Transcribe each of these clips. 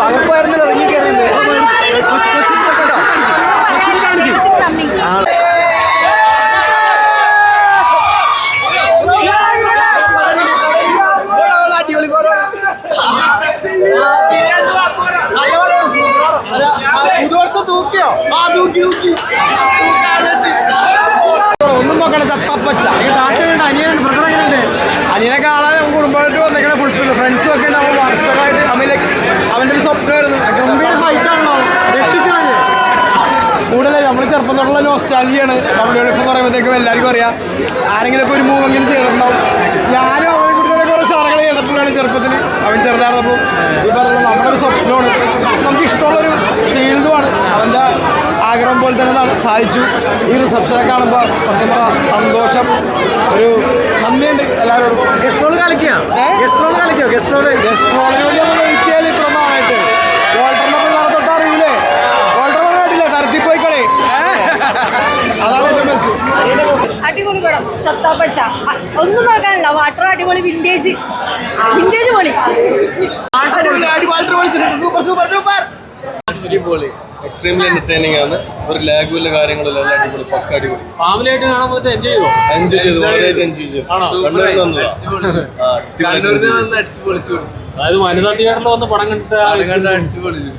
തകർപ്പായിരുന്നു ഇറങ്ങി കയറിയത്. പുതുവർഷം തൂക്കിയോ? ഒന്നും നോക്കണ ചത്തപ്പച്ച. അനിയൻ ബ്രദർ എങ്ങനെയുണ്ട്? അനിയനെ കാണാൻ കുടുംബമായിട്ട് വന്നേക്കണ ഫുൾ ഫ്രണ്ട്സും ഒക്കെ ഉണ്ട്. അവൻ വർഷമായിട്ട് അവൻ്റെ ഒരു സ്വപ്നമായിരുന്നു. ഗംഭീര ഫൈറ്റാണല്ലോ, കൂടുതൽ നമ്മൾ ചെറുപ്പം തൊട്ടുള്ള നോസ്റ്റാൾജിയാണ് WWF എന്ന് പറയുമ്പോഴത്തേക്കും എല്ലാവർക്കും അറിയാം. ആരെങ്കിലും ഇപ്പോൾ ഒരു മൂവെങ്കിലും ചെയ്തിട്ടുണ്ടാവും. ഞാനും അവനെ കൂടുതൽ കുറേ സാധനങ്ങൾ ചെയ്തിട്ടുള്ളതാണ് ചെറുപ്പത്തിൽ. അവൻ ചെറുതായിരുന്നപ്പോൾ ഈ പറഞ്ഞ നമ്മുടെ ഒരു സ്വപ്നമാണ്, നമുക്ക് ഇഷ്ടമുള്ളൊരു ഫീൽഡുമാണ്. അവൻ്റെ ആഗ്രഹം പോലെ തന്നെ സാധിച്ചു. ഈ റിസപ്ഷനെ കാണുമ്പോൾ സത്യം പറഞ്ഞാൽ സന്തോഷം, ഒരു നന്ദിയുണ്ട് എല്ലാവരോടും. ഗസ്റ്റ് റോൾ കളിക്കുക, ഗസ്റ്റ് റോളിന് വേണ്ടി നമ്മൾ വെയിറ്റ് ചെയ്യാൻ ഇത്ര നാളായിട്ട്. വോൾട്ടറിനെ പിള്ളേരെ തൊട്ട് അറിയില്ലേ? വോൾട്ടർ പറഞ്ഞിട്ടില്ലേ തരത്തിപ്പോയി കളി. അതാണ് ഏറ്റവും ബെസ്റ്റ്. അടിപൊളി പടം ചത്താപ്പച്ച. ഒന്നും നോക്കാനില്ല, വാട്ടർ അടിപൊളി, വിന്റേജ് പൊളി. അടിപൊളി, എക്സ്ട്രീംലി എന്റർടൈനിങ് ആണ്. ഒരു ലാഗുള്ള കാര്യങ്ങളെല്ലാം അടിപൊളി, പക്ക അടിപൊളി. ഫാമിലിയായിട്ട് കാണാൻ പറ്റും. എൻജോയ് ചെയ്തു. അതായത് വനിതാ തിയേറ്ററിൽ വന്ന് പടം കണ്ടിട്ട്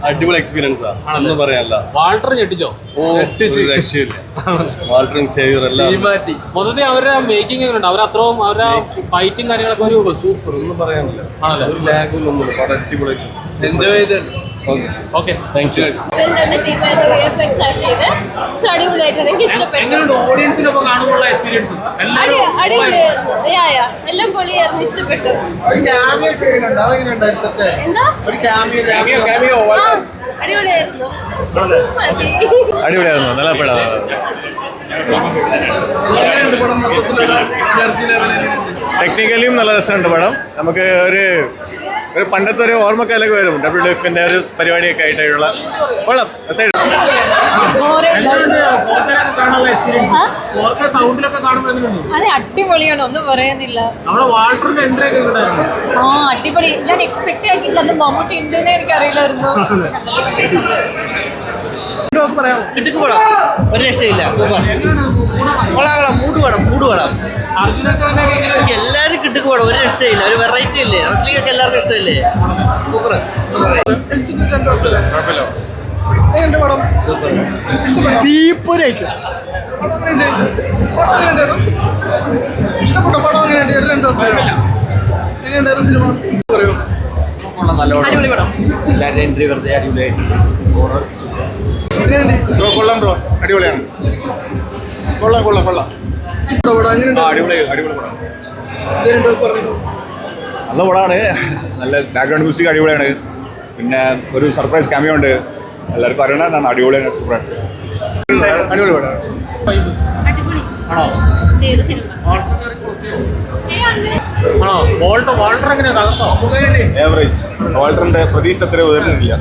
അടിപൊളി എക്സ്പീരിയൻസ് ആണ്, പറയാനല്ല. വാൾട്ടർ ഞെട്ടിച്ചോ? രക്ഷയില്ല. വാൾട്ടറും സേവിയർ എല്ലാം മൊത്തത്തിൽ അവരുടെ മേക്കിംഗ് എങ്ങനെയുണ്ട്? അവരത്രയും അവരുടെ ഫൈറ്റും കാര്യങ്ങളൊക്കെ സൂപ്പർ, ഒന്നും പറയാനില്ല. ഒരു ലാഗും ഒന്നും പടം അടിപൊളി എൻജോയ് ചെയ്തിട്ടുണ്ട്. Okay, thank you. അടിപൊളിയായിട്ട് എനിക്ക് ഇഷ്ടപ്പെട്ടു. ഓഡിയൻസിനൊപ്പം കാണുമ്പോൾ എക്സ്പീരിയൻസ് എല്ലാം പൊളിയായിരുന്നു, ഇഷ്ടപ്പെട്ടു. എന്താ അടിപൊളിയായിരുന്നു, അടിപൊളിയായിരുന്നു, നല്ല പടം. ടെക്നിക്കലിയും നല്ല രസമുണ്ട് പടം. നമുക്ക് ഒരു പണ്ടത്തെ ഒരു ഓർമ്മക്കാലൊക്കെ വരും. WWFന്റെ ഒരു പരിപാടിയൊക്കെ ആയിട്ടുള്ള കൊള്ളാം. അതെ, അടിപൊളിയാണ്, ഒന്നും പറയാനില്ല. അടിപൊളി. ഞാൻ എക്സ്പെക്ട് ആക്കിയിട്ടില്ല അന്ന് മമ്മൂട്ടി ഉണ്ടെന്ന് എനിക്കറിയില്ലായിരുന്നു. ഒരു രക്ഷയില്ല, സൂപ്പർ. മൂടുപടം എല്ലാവരും കിട്ടുക്ക് പടം, ഒരു രക്ഷയില്ല. ഒരു വെറൈറ്റി അല്ലേ, റെസ്ലിംഗ് ഒക്കെ എല്ലാവർക്കും ഇഷ്ടമല്ലേ? സൂപ്പർ. അടിപൊളി പടം. എല്ലാവരും എൻട്രി വെറുതെ അടിപൊളിയായിട്ട്. കൊള്ളാം ബ്രോ, അടിപൊളിയാണ്. കൊള്ളാം. അടിപൊളി പടം. നല്ല പടമാണ്. നല്ല ബാക്ക്ഗ്രൗണ്ട് മ്യൂസിക് അടിപൊളിയാണ്. പിന്നെ ഒരു സർപ്രൈസ് ക്യാമിയോ ഉണ്ട്. എല്ലാവർക്കും അറിയണതാണ്. അടിപൊളിയാണ്, സൂപ്പറാണ്. അടിപൊളി പടമാണ്. ഏവറേജ്. വാൾട്ടറിന്റെ പ്രതീക്ഷ അത്ര ഉയർന്നിട്ടില്ല.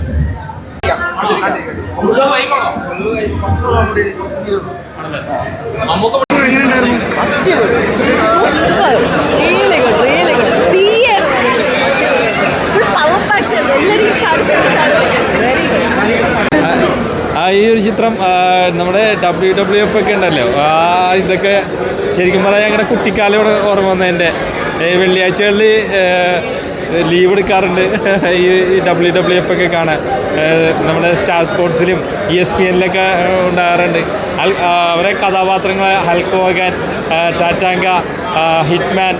ഈ ഒരു ചിത്രം നമ്മുടെ WWF ഒക്കെ ഉണ്ടല്ലോ, ഇതൊക്കെ ശരിക്കും പറഞ്ഞാൽ ഞങ്ങളുടെ കുട്ടിക്കാലം ഓർമ്മ വന്നതിൻ്റെ. വെള്ളിയാഴ്ചകളിൽ ലീവ് എടുക്കാറുണ്ട് ഈ WWF ഒക്കെ കാണാൻ. നമ്മുടെ സ്റ്റാർ സ്പോർട്സിലും ESPN-ലൊക്കെ ഉണ്ടാകാറുണ്ട്. അവരെ കഥാപാത്രങ്ങൾ ഹൽക്ക് ഹോഗൻ, ടാറ്റാങ്ക, ഹിറ്റ്മാൻ,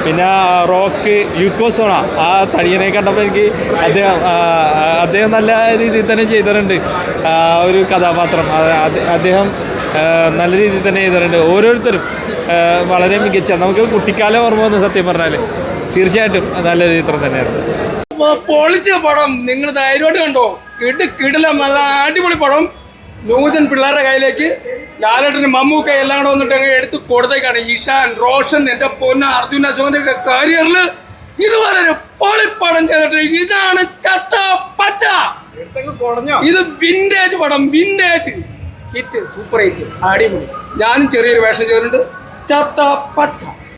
പിന്നെ റോക്ക്, യുക്കോസോണ. ആ തടിയനെ കണ്ടപ്പോൾ എനിക്ക് അദ്ദേഹം നല്ല രീതിയിൽ തന്നെ ചെയ്തിട്ടുണ്ട്. ഒരു കഥാപാത്രം അദ്ദേഹം നല്ല രീതിയിൽ തന്നെ ചെയ്തിട്ടുണ്ട്. ഓരോരുത്തരും വളരെ മികച്ച, നമുക്ക് കുട്ടിക്കാലം ഓർമ്മ വന്നു സത്യം പറഞ്ഞാൽ. തീർച്ചയായിട്ടും നല്ലൊരു ചിത്രം തന്നെയാണ്. പൊളിച്ച പടം, നിങ്ങൾ ധൈര്യമായിട്ട് കണ്ടോ? കിടിലം, നല്ല അടിപൊളി പടം. ന്യൂജൻ പിള്ളേരുടെ കയ്യിലേക്ക് ലാലേട്ടന് മമ്മൂക്ക എല്ലാം കൂടെ വന്നിട്ട് അങ്ങ് എടുത്ത് കൊടുത്തേക്കാണ്. ഇഷാൻ, റോഷൻ, എൻ്റെ പൊന്ന അർജുൻ അശോകൻ്റെ ഒക്കെ കരിയറിൽ ഇതുപോലെ ഒരു പൊളിപ്പടം ചെയ്തിട്ട് ഇതാണ് ചത്തപ്പച്ച. ഇത് വിന്റേജ് പടം, വിന്റേജ് ഹിറ്റ്, സൂപ്പർ ഹിറ്റ്, അടിപൊളി. ഞാനും ചെറിയൊരു വേഷം ചെയ്തിട്ടുണ്ട്. ചത്ത പച്ച.